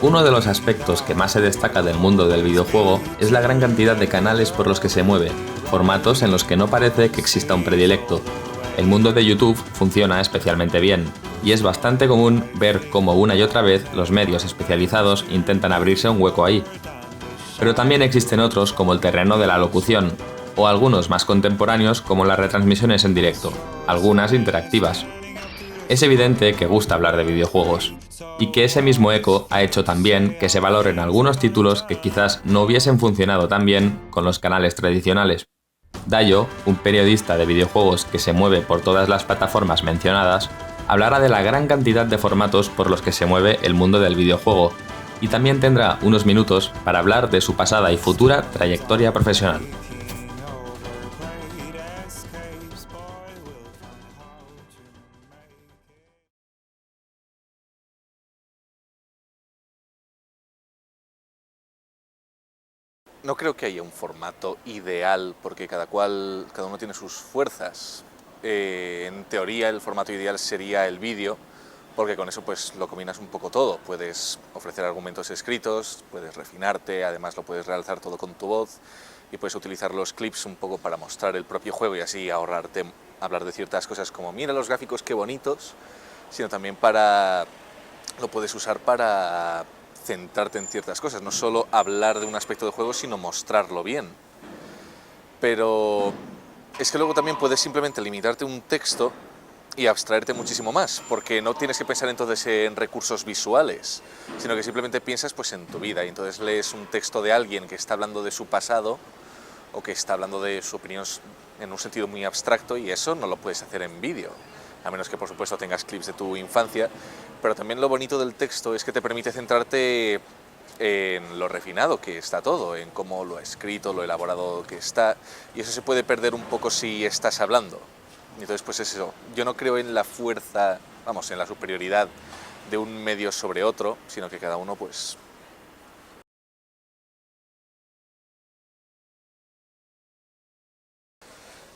Uno de los aspectos que más se destaca del mundo del videojuego es la gran cantidad de canales por los que se mueve, formatos en los que no parece que exista un predilecto. El mundo de YouTube funciona especialmente bien, y es bastante común ver cómo una y otra vez los medios especializados intentan abrirse un hueco ahí. Pero también existen otros como el terreno de la locución, o algunos más contemporáneos como las retransmisiones en directo, algunas interactivas. Es evidente que gusta hablar de videojuegos, y que ese mismo eco ha hecho también que se valoren algunos títulos que quizás no hubiesen funcionado tan bien con los canales tradicionales. Dayo, un periodista de videojuegos que se mueve por todas las plataformas mencionadas, hablará de la gran cantidad de formatos por los que se mueve el mundo del videojuego, y también tendrá unos minutos para hablar de su pasada y futura trayectoria profesional. No creo que haya un formato ideal porque cada uno tiene sus fuerzas. En teoría el formato ideal sería el vídeo, porque con eso pues lo combinas un poco todo. Puedes ofrecer argumentos escritos, puedes refinarte, además lo puedes realzar todo con tu voz y puedes utilizar los clips un poco para mostrar el propio juego y así ahorrarte hablar de ciertas cosas como mira los gráficos qué bonitos, sino también lo puedes usar para centrarte en ciertas cosas, no solo hablar de un aspecto del juego, sino mostrarlo bien. Pero es que luego también puedes simplemente limitarte un texto y abstraerte muchísimo más, porque no tienes que pensar entonces en recursos visuales, sino que simplemente piensas pues en tu vida y entonces lees un texto de alguien que está hablando de su pasado o que está hablando de su opinión en un sentido muy abstracto y eso no lo puedes hacer en vídeo, a menos que por supuesto tengas clips de tu infancia, pero también lo bonito del texto es que te permite centrarte en lo refinado que está todo, en cómo lo ha escrito, lo elaborado que está, y eso se puede perder un poco si estás hablando. Entonces, pues es eso. Yo no creo en la fuerza, vamos, en la superioridad de un medio sobre otro, sino que cada uno, pues...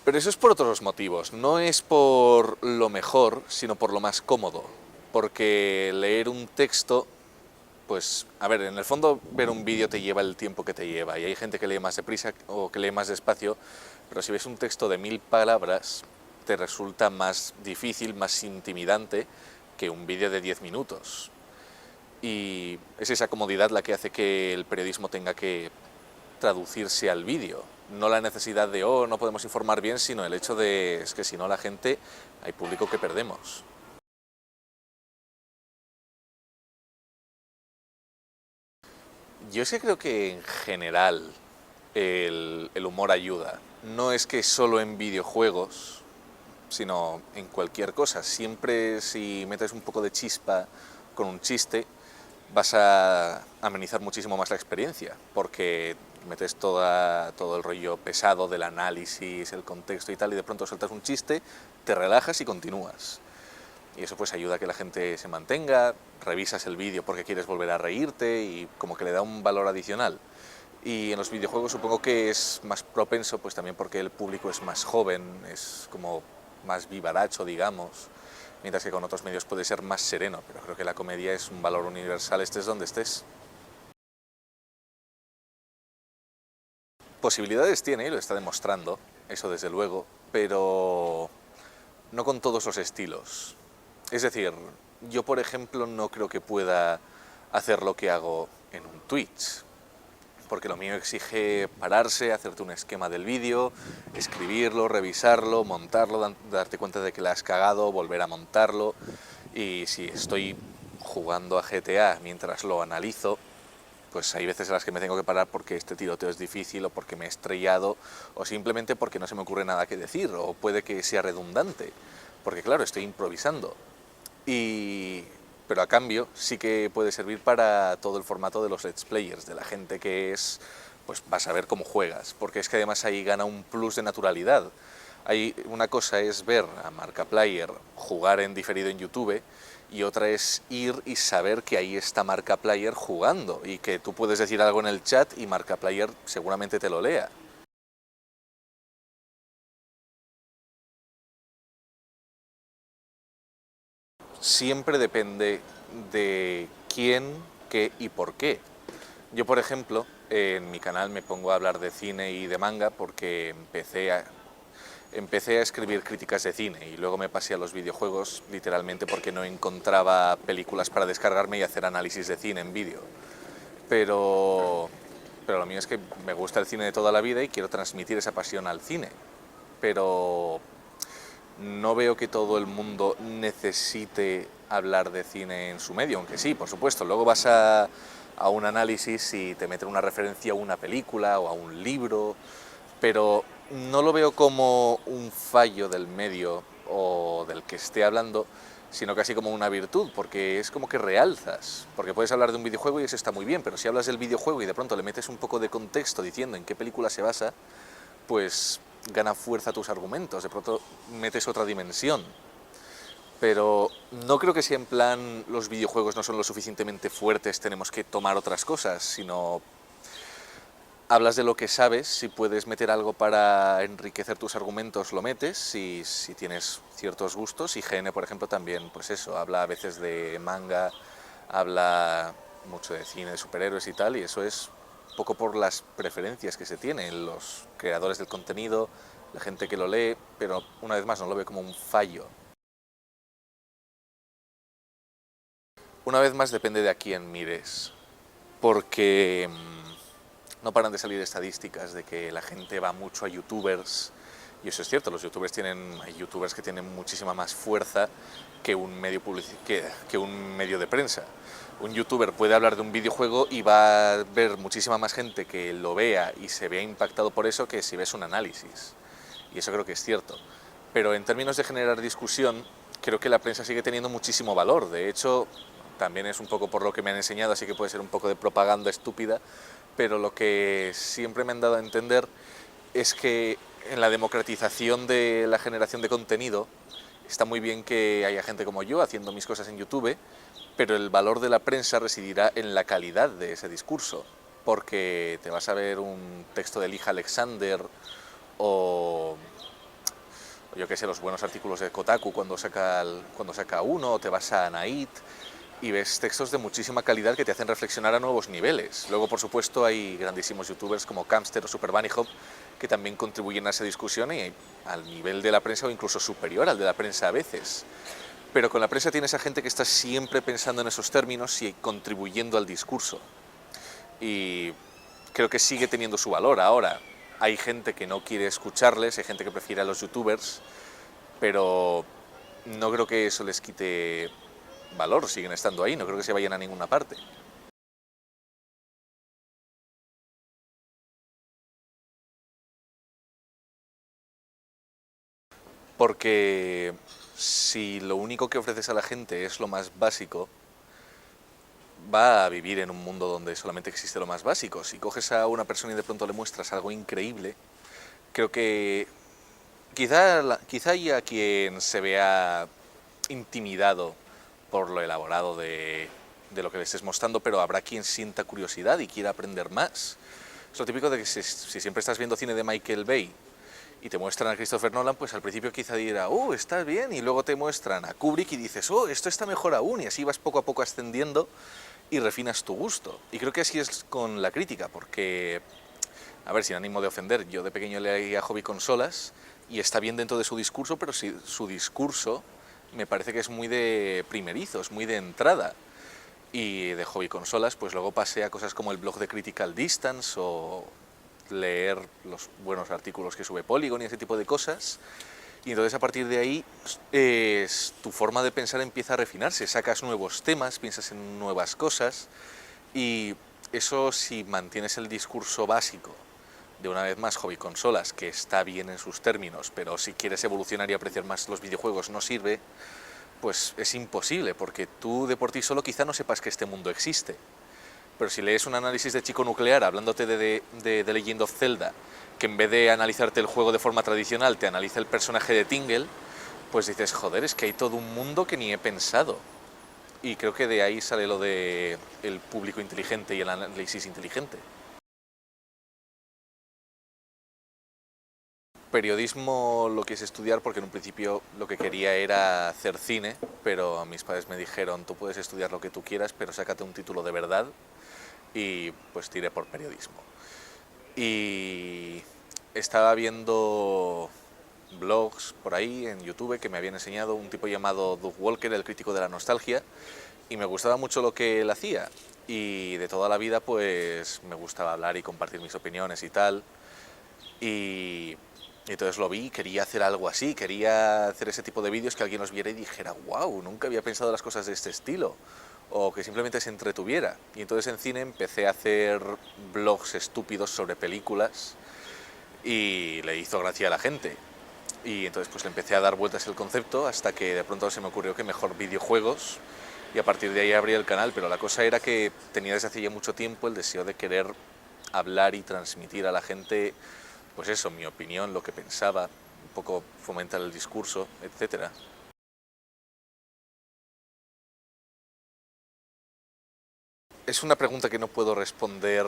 Pero eso es por otros motivos. No es por lo mejor, sino por lo más cómodo. Porque leer un texto pues, a ver, en el fondo ver un vídeo te lleva el tiempo que te lleva y hay gente que lee más deprisa o que lee más despacio, pero si ves un texto de 1000 palabras te resulta más difícil, más intimidante que un vídeo de 10 minutos. Y es esa comodidad la que hace que el periodismo tenga que traducirse al vídeo. No la necesidad de, oh, no podemos informar bien, sino el hecho de, es que si no la gente, hay público que perdemos. Yo sí creo que en general el humor ayuda. No es que solo en videojuegos, sino en cualquier cosa. Siempre si metes un poco de chispa con un chiste, vas a amenizar muchísimo más la experiencia, porque metes todo el rollo pesado del análisis, el contexto y tal, y de pronto sueltas un chiste, te relajas y continúas. Y eso pues ayuda a que la gente se mantenga, revisas el vídeo porque quieres volver a reírte y como que le da un valor adicional. Y en los videojuegos supongo que es más propenso, pues también porque el público es más joven, es como más vivaracho, digamos, mientras que con otros medios puede ser más sereno, pero creo que la comedia es un valor universal, estés donde estés. Posibilidades tiene, y lo está demostrando, eso desde luego, pero no con todos los estilos. Es decir, yo por ejemplo no creo que pueda hacer lo que hago en un Twitch, porque lo mío exige pararse, hacerte un esquema del vídeo, escribirlo, revisarlo, montarlo, darte cuenta de que la has cagado, volver a montarlo, y si estoy jugando a GTA mientras lo analizo, pues hay veces en las que me tengo que parar porque este tiroteo es difícil o porque me he estrellado o simplemente porque no se me ocurre nada que decir o puede que sea redundante, porque claro, estoy improvisando. Y... Pero a cambio sí que puede servir para todo el formato de los Let's Players, de la gente que es, pues vas a ver cómo juegas, porque es que además ahí gana un plus de naturalidad. Hay, una cosa es ver a Markiplier jugar en diferido en YouTube y otra es ir y saber que ahí está Markiplier jugando y que tú puedes decir algo en el chat y Markiplier seguramente te lo lea. Siempre depende de quién, qué y por qué. Yo, por ejemplo, en mi canal me pongo a hablar de cine y de manga porque empecé a escribir críticas de cine y luego me pasé a los videojuegos literalmente porque no encontraba películas para descargarme y hacer análisis de cine en vídeo. Pero lo mío es que me gusta el cine de toda la vida y quiero transmitir esa pasión al cine. Pero no veo que todo el mundo necesite hablar de cine en su medio, aunque sí, por supuesto. Luego vas a un análisis y te meten una referencia a una película o a un libro, pero no lo veo como un fallo del medio o del que esté hablando, sino casi como una virtud, porque es como que realzas, porque puedes hablar de un videojuego y eso está muy bien, pero si hablas del videojuego y de pronto le metes un poco de contexto diciendo en qué película se basa, pues gana fuerza tus argumentos, de pronto metes otra dimensión. Pero no creo que sea en plan los videojuegos no son lo suficientemente fuertes, tenemos que tomar otras cosas, sino hablas de lo que sabes, si puedes meter algo para enriquecer tus argumentos lo metes, si tienes ciertos gustos, y GN por ejemplo también, pues eso, habla a veces de manga, habla mucho de cine, de superhéroes y tal, y eso es poco por las preferencias que se tienen, los creadores del contenido, la gente que lo lee, pero una vez más no lo veo como un fallo. Una vez más depende de a quién mires, porque no paran de salir estadísticas de que la gente va mucho a youtubers, y eso es cierto, hay youtubers que tienen muchísima más fuerza que un medio que un medio de prensa. Un youtuber puede hablar de un videojuego y va a ver muchísima más gente que lo vea y se vea impactado por eso que si ves un análisis. Y eso creo que es cierto. Pero en términos de generar discusión, creo que la prensa sigue teniendo muchísimo valor. De hecho, también es un poco por lo que me han enseñado, así que puede ser un poco de propaganda estúpida, pero lo que siempre me han dado a entender es que en la democratización de la generación de contenido está muy bien que haya gente como yo haciendo mis cosas en YouTube, pero el valor de la prensa residirá en la calidad de ese discurso, porque te vas a ver un texto de Lija Alexander o yo qué sé, los buenos artículos de Kotaku cuando saca uno, o te vas a Anait y ves textos de muchísima calidad que te hacen reflexionar a nuevos niveles. Luego, por supuesto, hay grandísimos youtubers como Camster o Super Bunny Hop que también contribuyen a esa discusión y al nivel de la prensa o incluso superior al de la prensa a veces. Pero con la prensa tienes a gente que está siempre pensando en esos términos y contribuyendo al discurso. Y creo que sigue teniendo su valor ahora. Hay gente que no quiere escucharles, hay gente que prefiere a los youtubers, pero no creo que eso les quite valor, siguen estando ahí, no creo que se vayan a ninguna parte. Porque si lo único que ofreces a la gente es lo más básico, va a vivir en un mundo donde solamente existe lo más básico. Si coges a una persona y de pronto le muestras algo increíble, creo que quizá haya quien se vea intimidado por lo elaborado de lo que le estés mostrando, pero habrá quien sienta curiosidad y quiera aprender más. Es lo típico de que si siempre estás viendo cine de Michael Bay y te muestran a Christopher Nolan, pues al principio quizá dirá, oh, está bien, y luego te muestran a Kubrick y dices, oh, esto está mejor aún, y así vas poco a poco ascendiendo y refinas tu gusto. Y creo que así es con la crítica, porque, a ver, sin ánimo de ofender, yo de pequeño leía Hobby Consolas y está bien dentro de su discurso, pero si su discurso me parece que es muy de primerizos, muy de entrada. Y de Hobby Consolas, pues luego pasé a cosas como el blog de Critical Distance o leer los buenos artículos que sube Polygon y ese tipo de cosas. Y entonces a partir de ahí tu forma de pensar empieza a refinarse, sacas nuevos temas, piensas en nuevas cosas y eso si mantienes el discurso básico de una vez más Hobby Consolas, que está bien en sus términos, pero si quieres evolucionar y apreciar más los videojuegos no sirve, pues es imposible, porque tú de por ti solo quizá no sepas que este mundo existe. Pero si lees un análisis de Chico Nuclear hablándote de The Legend of Zelda, que en vez de analizarte el juego de forma tradicional te analiza el personaje de Tingle, pues dices, joder, es que hay todo un mundo que ni he pensado. Y creo que de ahí sale lo de el público inteligente y el análisis inteligente. Periodismo lo quise estudiar porque en un principio lo que quería era hacer cine, pero mis padres me dijeron, tú puedes estudiar lo que tú quieras, pero sácate un título de verdad, y pues tiré por periodismo. Y estaba viendo blogs por ahí en YouTube que me habían enseñado un tipo llamado Doug Walker, el crítico de la nostalgia, y me gustaba mucho lo que él hacía, y de toda la vida pues me gustaba hablar y compartir mis opiniones y tal, y entonces lo vi y quería hacer algo así, quería hacer ese tipo de vídeos que alguien los viera y dijera, wow, nunca había pensado las cosas de este estilo, o que simplemente se entretuviera. Y entonces en cine empecé a hacer blogs estúpidos sobre películas y le hizo gracia a la gente. Y entonces pues le empecé a dar vueltas el concepto hasta que de pronto se me ocurrió que mejor videojuegos, y a partir de ahí abrí el canal. Pero la cosa era que tenía desde hace ya mucho tiempo el deseo de querer hablar y transmitir a la gente, pues eso, mi opinión, lo que pensaba, un poco fomentar el discurso, etcétera. Es una pregunta que no puedo responder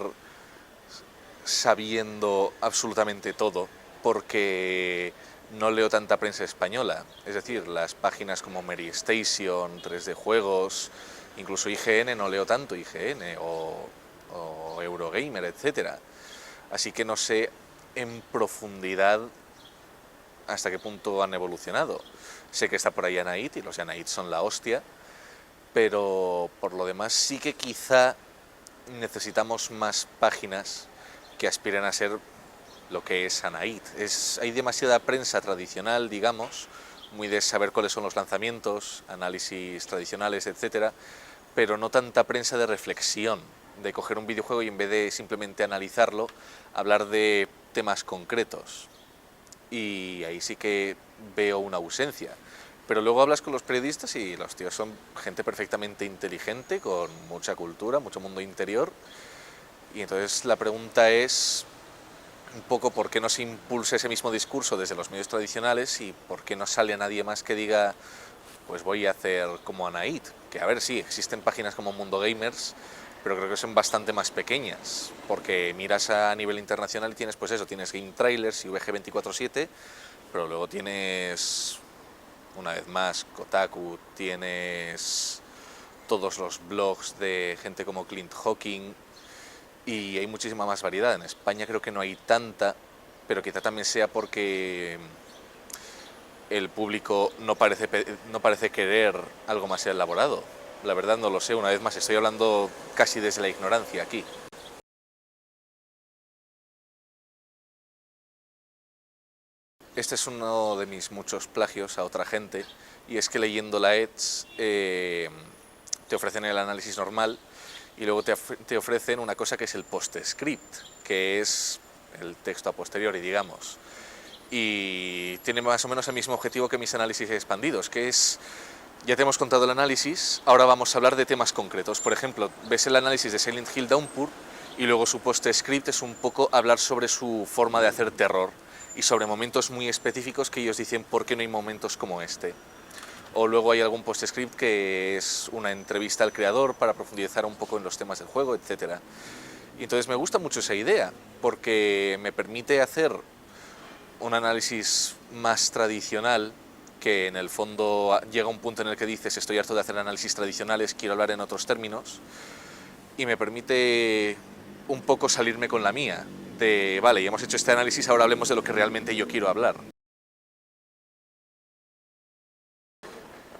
sabiendo absolutamente todo, porque no leo tanta prensa española. Es decir, las páginas como Mary Station, 3D Juegos, incluso IGN no leo tanto, IGN o Eurogamer, etcétera. Así que no sé en profundidad hasta qué punto han evolucionado. Sé que está por ahí Anait y los Anait son la hostia, pero por lo demás sí que quizá necesitamos más páginas que aspiren a ser lo que es Anait. Hay demasiada prensa tradicional, digamos, muy de saber cuáles son los lanzamientos, análisis tradicionales, etcétera, pero no tanta prensa de reflexión, de coger un videojuego y en vez de simplemente analizarlo, hablar de temas concretos. Y ahí sí que veo una ausencia. Pero luego hablas con los periodistas y los tíos son gente perfectamente inteligente, con mucha cultura, mucho mundo interior. Y entonces la pregunta es un poco por qué no se impulsa ese mismo discurso desde los medios tradicionales y por qué no sale a nadie más que diga, pues voy a hacer como Anait. Que a ver, sí, existen páginas como Mundo Gamers, pero creo que son bastante más pequeñas, porque miras a nivel internacional y tienes, pues eso, tienes Game Trailers y VG247, pero luego tienes, una vez más, Kotaku, tienes todos los blogs de gente como Clint Hawking, y hay muchísima más variedad. En España creo que no hay tanta, pero quizá también sea porque el público no parece querer algo más elaborado. La verdad no lo sé, una vez más estoy hablando casi desde la ignorancia aquí. Este es uno de mis muchos plagios a otra gente, y es que leyendo la Edge te ofrecen el análisis normal y luego te ofrecen una cosa que es el postscript, que es el texto a posteriori, digamos. Y tiene más o menos el mismo objetivo que mis análisis expandidos, que es, ya te hemos contado el análisis, ahora vamos a hablar de temas concretos. Por ejemplo, ves el análisis de Silent Hill Downpour y luego su postscript es un poco hablar sobre su forma de hacer terror y sobre momentos muy específicos que ellos dicen por qué no hay momentos como este. O luego hay algún postscript que es una entrevista al creador para profundizar un poco en los temas del juego, etc. Y entonces me gusta mucho esa idea, porque me permite hacer un análisis más tradicional, que en el fondo llega un punto en el que dices estoy harto de hacer análisis tradicionales, quiero hablar en otros términos, y me permite un poco salirme con la mía, de vale, ya hemos hecho este análisis, ahora hablemos de lo que realmente yo quiero hablar.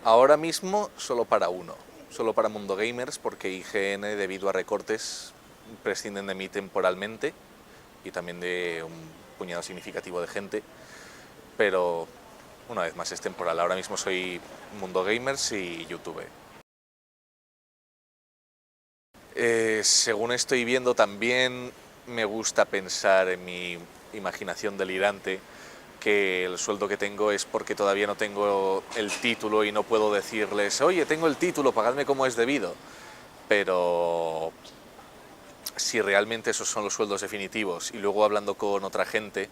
Ahora mismo solo para uno, solo para Mundo Gamers, porque IGN, debido a recortes, prescinden de mí temporalmente y también de un puñado significativo de gente, pero una vez más es temporal. Ahora mismo soy Mundo Gamers y YouTube. Según estoy viendo, también me gusta pensar en mi imaginación delirante que el sueldo que tengo es porque todavía no tengo el título y no puedo decirles, oye, tengo el título, pagadme como es debido. Pero si realmente esos son los sueldos definitivos y luego hablando con otra gente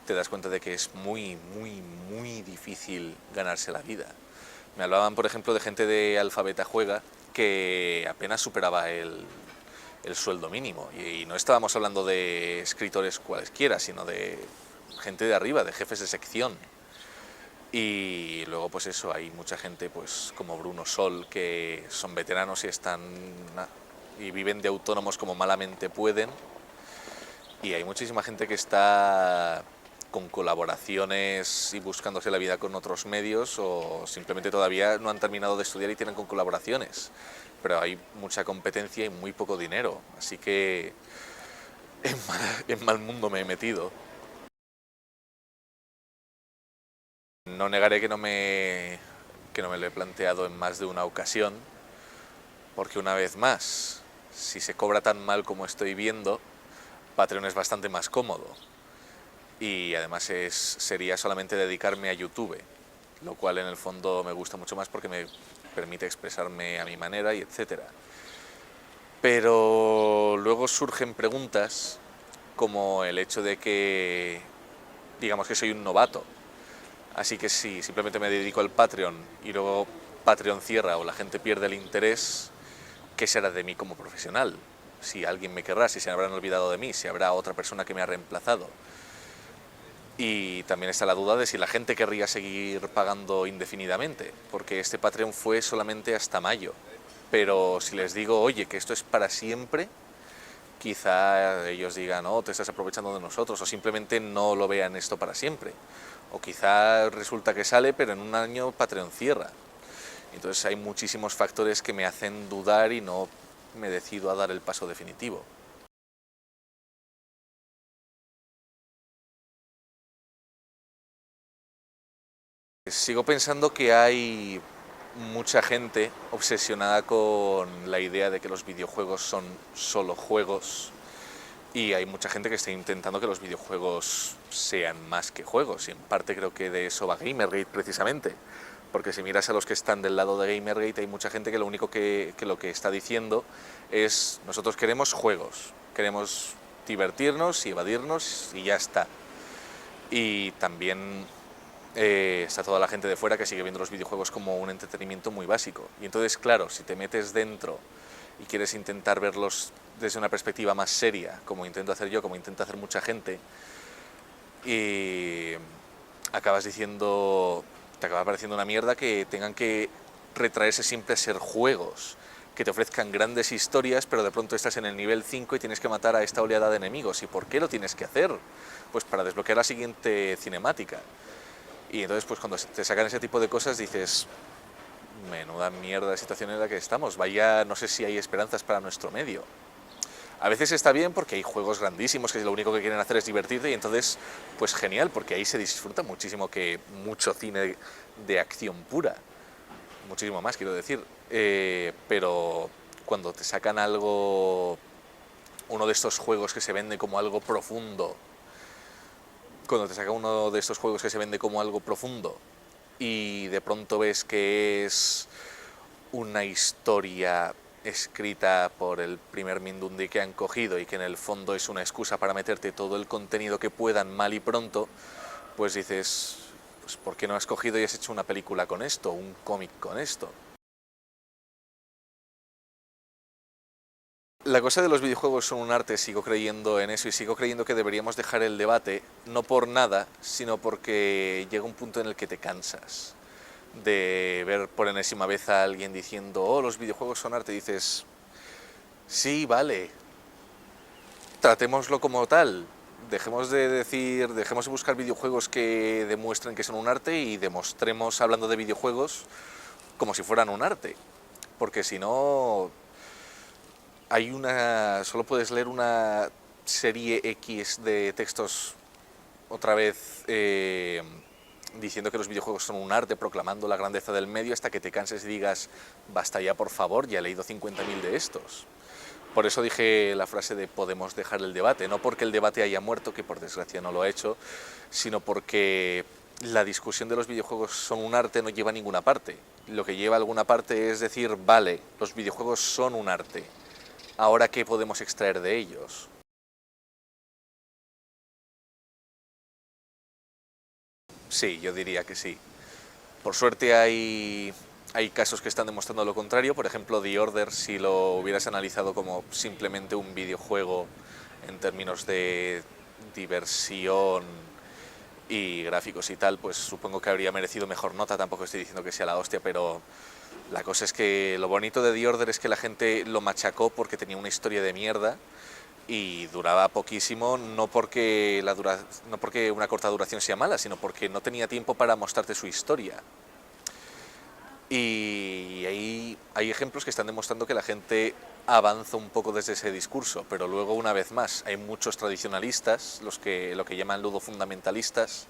te das cuenta de que es muy, muy, muy difícil ganarse la vida. Me hablaban, por ejemplo, de gente de Alfabeta Juega que apenas superaba el sueldo mínimo, y no estábamos hablando de escritores cualesquiera, sino de gente de arriba, de jefes de sección. Y luego pues eso, hay mucha gente pues como Bruno Sol, que son veteranos y y viven de autónomos como malamente pueden. Y hay muchísima gente que está con colaboraciones y buscándose la vida con otros medios, o simplemente todavía no han terminado de estudiar y tienen con colaboraciones. Pero hay mucha competencia y muy poco dinero, así que en mal mundo me he metido. No negaré que no me lo he planteado en más de una ocasión, porque una vez más, si se cobra tan mal como estoy viendo, Patreon es bastante más cómodo. Y además sería solamente dedicarme a YouTube, lo cual en el fondo me gusta mucho más porque me permite expresarme a mi manera y etcétera. Pero luego surgen preguntas como el hecho de que, digamos que soy un novato, así que si simplemente me dedico al Patreon y luego Patreon cierra o la gente pierde el interés, ¿qué será de mí como profesional? Si alguien me querrá, si se habrán olvidado de mí, si habrá otra persona que me ha reemplazado. Y también está la duda de si la gente querría seguir pagando indefinidamente, porque este Patreon fue solamente hasta mayo. Pero si les digo, oye, que esto es para siempre, quizá ellos digan, oh, te estás aprovechando de nosotros, o simplemente no lo vean esto para siempre. O quizá resulta que sale, pero en un año Patreon cierra. Entonces hay muchísimos factores que me hacen dudar y no me decido a dar el paso definitivo. Sigo pensando que hay mucha gente obsesionada con la idea de que los videojuegos son solo juegos, y hay mucha gente que está intentando que los videojuegos sean más que juegos, y en parte creo que de eso va Gamergate precisamente, porque si miras a los que están del lado de Gamergate hay mucha gente que lo único que lo que está diciendo es: nosotros queremos juegos, queremos divertirnos y evadirnos y ya está. Y también está toda la gente de fuera que sigue viendo los videojuegos como un entretenimiento muy básico. Y entonces, claro, si te metes dentro y quieres intentar verlos desde una perspectiva más seria, como intento hacer yo, como intenta hacer mucha gente, y acabas diciendo, te acaba pareciendo una mierda que tengan que retraerse siempre a ser juegos, que te ofrezcan grandes historias, pero de pronto estás en el nivel 5 y tienes que matar a esta oleada de enemigos. ¿Y por qué lo tienes que hacer? Pues para desbloquear la siguiente cinemática. Y entonces pues cuando te sacan ese tipo de cosas dices, menuda mierda de situación en la que estamos, vaya, no sé si hay esperanzas para nuestro medio. A veces está bien porque hay juegos grandísimos que lo único que quieren hacer es divertirte, y entonces pues genial, porque ahí se disfruta muchísimo que mucho cine de acción pura, muchísimo más quiero decir, pero cuando te sacan algo, uno de estos juegos que se vende como algo profundo, cuando te saca uno de estos juegos que se vende como algo profundo y de pronto ves que es una historia escrita por el primer Mindundi que han cogido y que en el fondo es una excusa para meterte todo el contenido que puedan mal y pronto, pues dices, pues ¿por qué no has cogido y has hecho una película con esto, un cómic con esto? La cosa de los videojuegos son un arte, sigo creyendo en eso y sigo creyendo que deberíamos dejar el debate, no por nada, sino porque llega un punto en el que te cansas de ver por enésima vez a alguien diciendo, oh, los videojuegos son arte, y dices, sí, vale, tratémoslo como tal, dejemos de buscar videojuegos que demuestren que son un arte y demostremos, hablando de videojuegos, como si fueran un arte, porque si no, solo puedes leer una serie X de textos otra vez diciendo que los videojuegos son un arte, proclamando la grandeza del medio, hasta que te canses y digas, basta ya, por favor, ya he leído 50.000 de estos. Por eso dije la frase de podemos dejar el debate, no porque el debate haya muerto, que por desgracia no lo ha hecho, sino porque la discusión de los videojuegos son un arte no lleva a ninguna parte. Lo que lleva a alguna parte es decir, vale, los videojuegos son un arte, ¿ahora qué podemos extraer de ellos? Sí, yo diría que sí. Por suerte hay casos que están demostrando lo contrario. Por ejemplo, The Order, si lo hubieras analizado como simplemente un videojuego en términos de diversión y gráficos y tal, pues supongo que habría merecido mejor nota, tampoco estoy diciendo que sea la hostia, pero la cosa es que lo bonito de The Order es que la gente lo machacó porque tenía una historia de mierda y duraba poquísimo, no porque una corta duración sea mala, sino porque no tenía tiempo para mostrarte su historia. Y ahí hay ejemplos que están demostrando que la gente avanza un poco desde ese discurso, pero luego, una vez más, hay muchos tradicionalistas, lo que llaman ludofundamentalistas,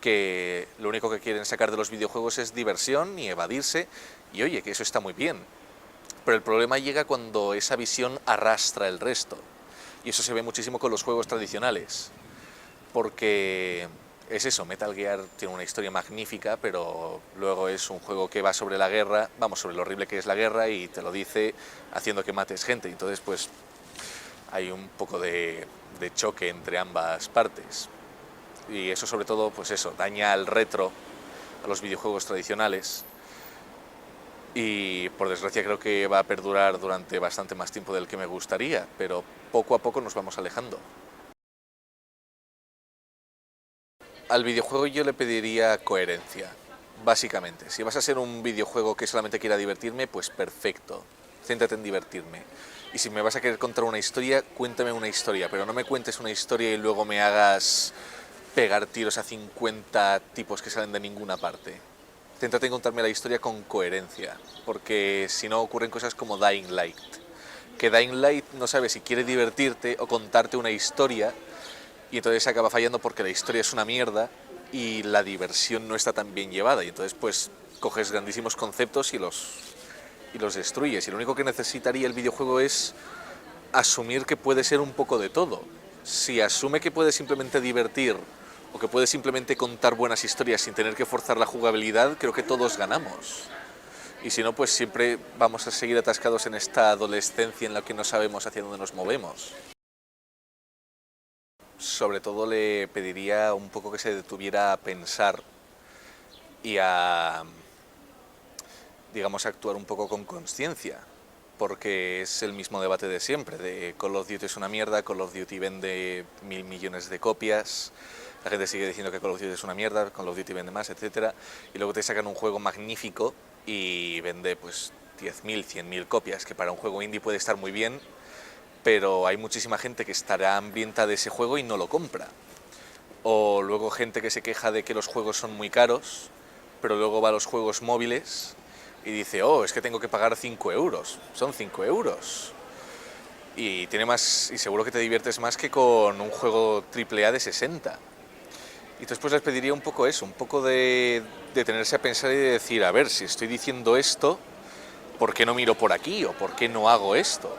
que lo único que quieren sacar de los videojuegos es diversión y evadirse, y oye, que eso está muy bien. Pero el problema llega cuando esa visión arrastra el resto, y eso se ve muchísimo con los juegos tradicionales, porque es eso, Metal Gear tiene una historia magnífica, pero luego es un juego que va sobre la guerra, vamos, sobre lo horrible que es la guerra, y te lo dice haciendo que mates gente. Entonces, pues, hay un poco de choque entre ambas partes. Y eso, sobre todo, pues eso, daña al retro, a los videojuegos tradicionales. Y, por desgracia, creo que va a perdurar durante bastante más tiempo del que me gustaría, pero poco a poco nos vamos alejando. Al videojuego yo le pediría coherencia, básicamente. Si vas a ser un videojuego que solamente quiera divertirme, pues perfecto, céntrate en divertirme. Y si me vas a querer contar una historia, cuéntame una historia, pero no me cuentes una historia y luego me hagas pegar tiros a 50 tipos que salen de ninguna parte. Céntrate en contarme la historia con coherencia, porque si no ocurren cosas como Dying Light. Que Dying Light no sabe si quiere divertirte o contarte una historia, y entonces acaba fallando porque la historia es una mierda y la diversión no está tan bien llevada, y entonces pues coges grandísimos conceptos y los destruyes, y lo único que necesitaría el videojuego es asumir que puede ser un poco de todo. Si asume que puede simplemente divertir o que puede simplemente contar buenas historias sin tener que forzar la jugabilidad, creo que todos ganamos. Y si no, pues siempre vamos a seguir atascados en esta adolescencia en la que no sabemos hacia dónde nos movemos. Sobre todo le pediría un poco que se detuviera a pensar y a, digamos, actuar un poco con conciencia, porque es el mismo debate de siempre, de Call of Duty es una mierda, Call of Duty vende 1000 millones de copias, la gente sigue diciendo que Call of Duty es una mierda, Call of Duty vende más, etc. Y luego te sacan un juego magnífico y vende pues 10.000, 100.000 copias, que para un juego indie puede estar muy bien, pero hay muchísima gente que estará hambrienta de ese juego y no lo compra. O luego gente que se queja de que los juegos son muy caros, pero luego va a los juegos móviles y dice, oh, es que tengo que pagar 5 euros. Son 5 euros. Y tiene más, y seguro que te diviertes más que con un juego AAA de 60. Y después les pediría un poco eso, un poco de detenerse a pensar y de decir, a ver, si estoy diciendo esto, ¿por qué no miro por aquí? ¿O por qué no hago esto?